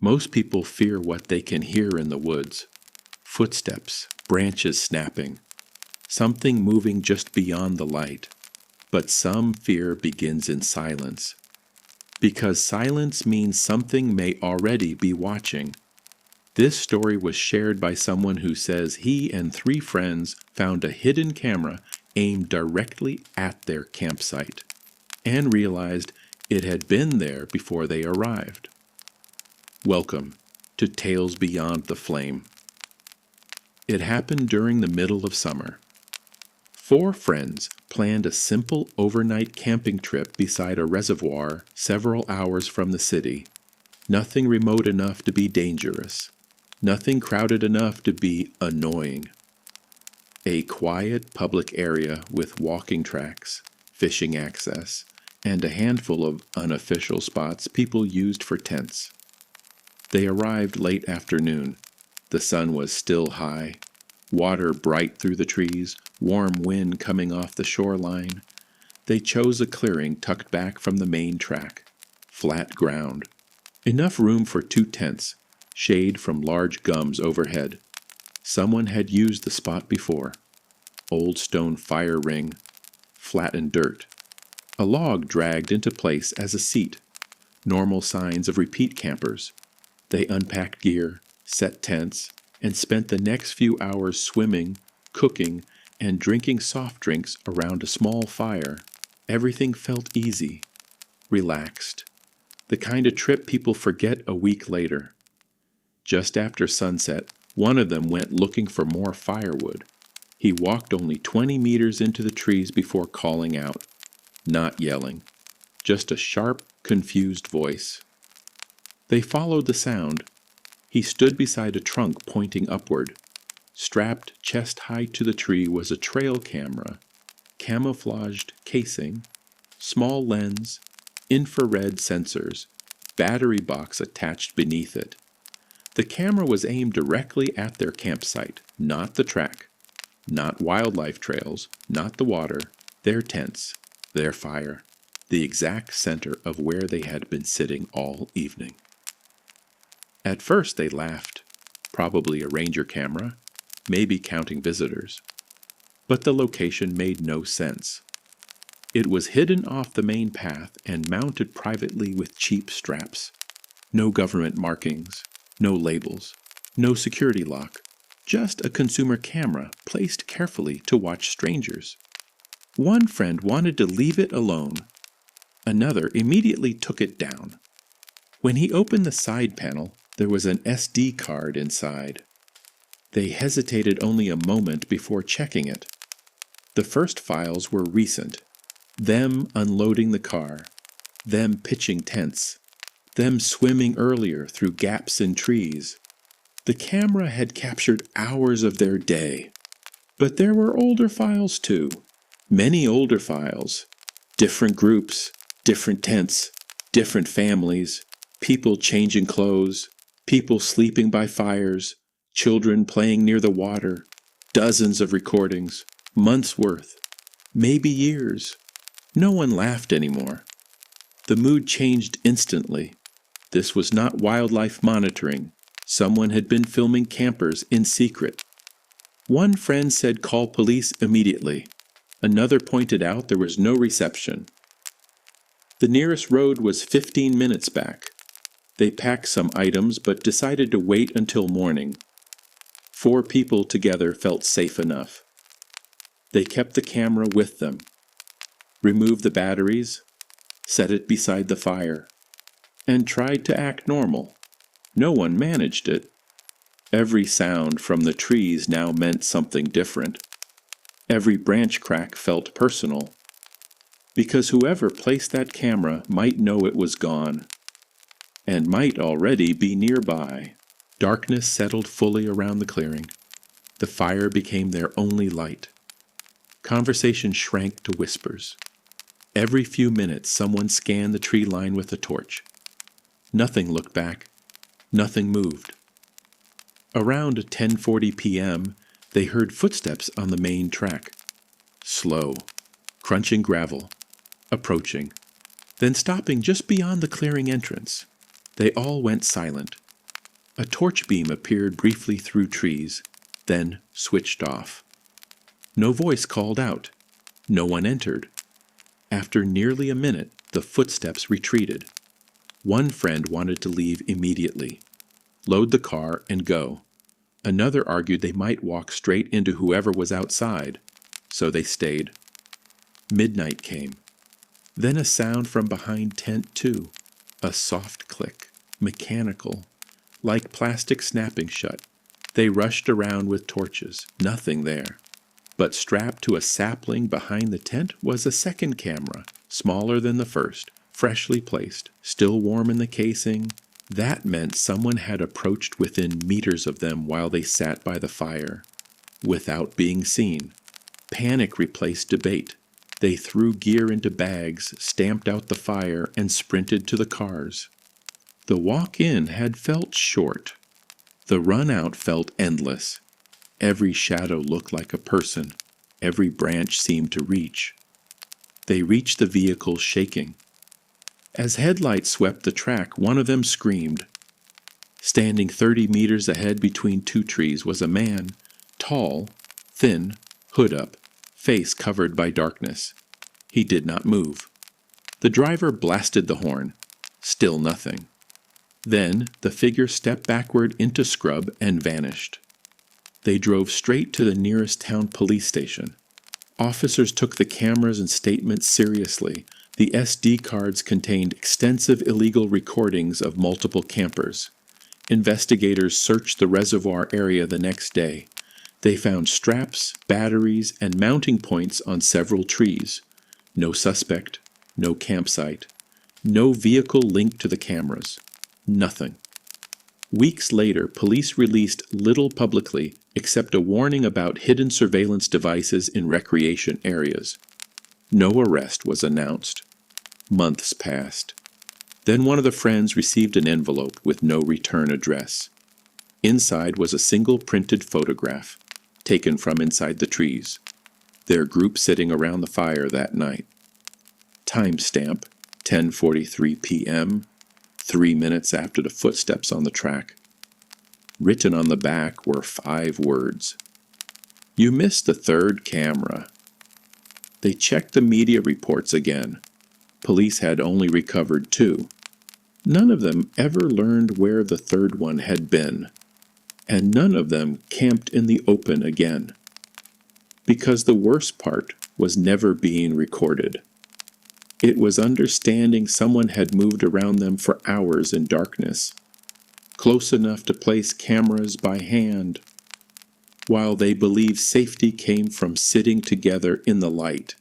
Most people fear what they can hear in the woods. Footsteps, branches snapping, something moving just beyond the light. But some fear begins in silence. Because silence means something may already be watching. This story was shared by someone who says he and 3 friends found a hidden camera aimed directly at their campsite and realized it had been there before they arrived. Welcome to Tales Beyond the Flame. It happened during the middle of summer. 4 friends planned a simple overnight camping trip beside a reservoir several hours from the city. Nothing remote enough to be dangerous. Nothing crowded enough to be annoying. A quiet public area with walking tracks, fishing access, and a handful of unofficial spots people used for tents. They arrived late afternoon. The sun was still high, water bright through the trees, warm wind coming off the shoreline. They chose a clearing tucked back from the main track, flat ground. Enough room for 2 tents, shade from large gums overhead. Someone had used the spot before. Old stone fire ring, flattened dirt. A log dragged into place as a seat. Normal signs of repeat campers. They unpacked gear, set tents, and spent the next few hours swimming, cooking, and drinking soft drinks around a small fire. Everything felt easy, relaxed. The kind of trip people forget a week later. Just after sunset, one of them went looking for more firewood. He walked only 20 meters into the trees before calling out, not yelling, just a sharp, confused voice. They followed the sound. He stood beside a trunk pointing upward. Strapped chest high to the tree was a trail camera, camouflaged casing, small lens, infrared sensors, battery box attached beneath it. The camera was aimed directly at their campsite, not the track, not wildlife trails, not the water, their tents, their fire, the exact center of where they had been sitting all evening. At first they laughed, probably a ranger camera, maybe counting visitors. But the location made no sense. It was hidden off the main path and mounted privately with cheap straps. No government markings. No labels, no security lock, just a consumer camera placed carefully to watch strangers. One friend wanted to leave it alone. Another immediately took it down. When he opened the side panel, there was an SD card inside. They hesitated only a moment before checking it. The first files were recent. Them unloading the car, them pitching tents, them swimming earlier through gaps in trees. The camera had captured hours of their day. But there were older files too. Many older files. Different groups, different tents, different families, people changing clothes, people sleeping by fires, children playing near the water, dozens of recordings, months' worth, maybe years. No one laughed anymore. The mood changed instantly. This was not wildlife monitoring. Someone had been filming campers in secret. One friend said call police immediately. Another pointed out there was no reception. The nearest road was 15 minutes back. They packed some items but decided to wait until morning. 4 people together felt safe enough. They kept the camera with them. Removed the batteries, set it beside the fire, and tried to act normal. No one managed it. Every sound from the trees now meant something different. Every branch crack felt personal. Because whoever placed that camera might know it was gone, and might already be nearby. Darkness settled fully around the clearing. The fire became their only light. Conversation shrank to whispers. Every few minutes someone scanned the tree line with a torch. Nothing looked back. Nothing moved. Around 10:40 p.m., they heard footsteps on the main track. Slow, crunching gravel, approaching, then stopping just beyond the clearing entrance. They all went silent, A torch beam appeared briefly through trees, then switched off. No voice called out. No one entered. After nearly a minute, the footsteps retreated. One friend wanted to leave immediately, load the car and go. Another argued they might walk straight into whoever was outside, so they stayed. Midnight came. Then a sound from behind tent 2, a soft click, mechanical, like plastic snapping shut. They rushed around with torches, nothing there. But strapped to a sapling behind the tent was a second camera, smaller than the first, freshly placed, still warm in the casing. That meant someone had approached within meters of them while they sat by the fire, without being seen. Panic replaced debate. They threw gear into bags, stamped out the fire, and sprinted to the cars. The walk-in had felt short. The run-out felt endless. Every shadow looked like a person. Every branch seemed to reach. They reached the vehicle shaking. As headlights swept the track, one of them screamed. Standing 30 meters ahead between 2 trees was a man, tall, thin, hood up, face covered by darkness. He did not move. The driver blasted the horn. Still nothing. Then the figure stepped backward into scrub and vanished. They drove straight to the nearest town police station. Officers took the cameras and statements seriously. The SD cards contained extensive illegal recordings of multiple campers. Investigators searched the reservoir area the next day. They found straps, batteries, and mounting points on several trees. No suspect, no campsite, no vehicle linked to the cameras. Nothing. Weeks later, police released little publicly except a warning about hidden surveillance devices in recreation areas. No arrest was announced. Months passed. Then one of the friends received an envelope with no return address. Inside was a single printed photograph, taken from inside the trees. Their group sitting around the fire that night. Timestamp, 10:43 p.m., 3 minutes after the footsteps on the track. Written on the back were 5 words. You missed the 3rd camera. They checked the media reports again. Police had only recovered 2. None of them ever learned where the 3rd one had been, and none of them camped in the open again. Because the worst part was never being recorded. It was understanding someone had moved around them for hours in darkness, close enough to place cameras by hand, while they believed safety came from sitting together in the light.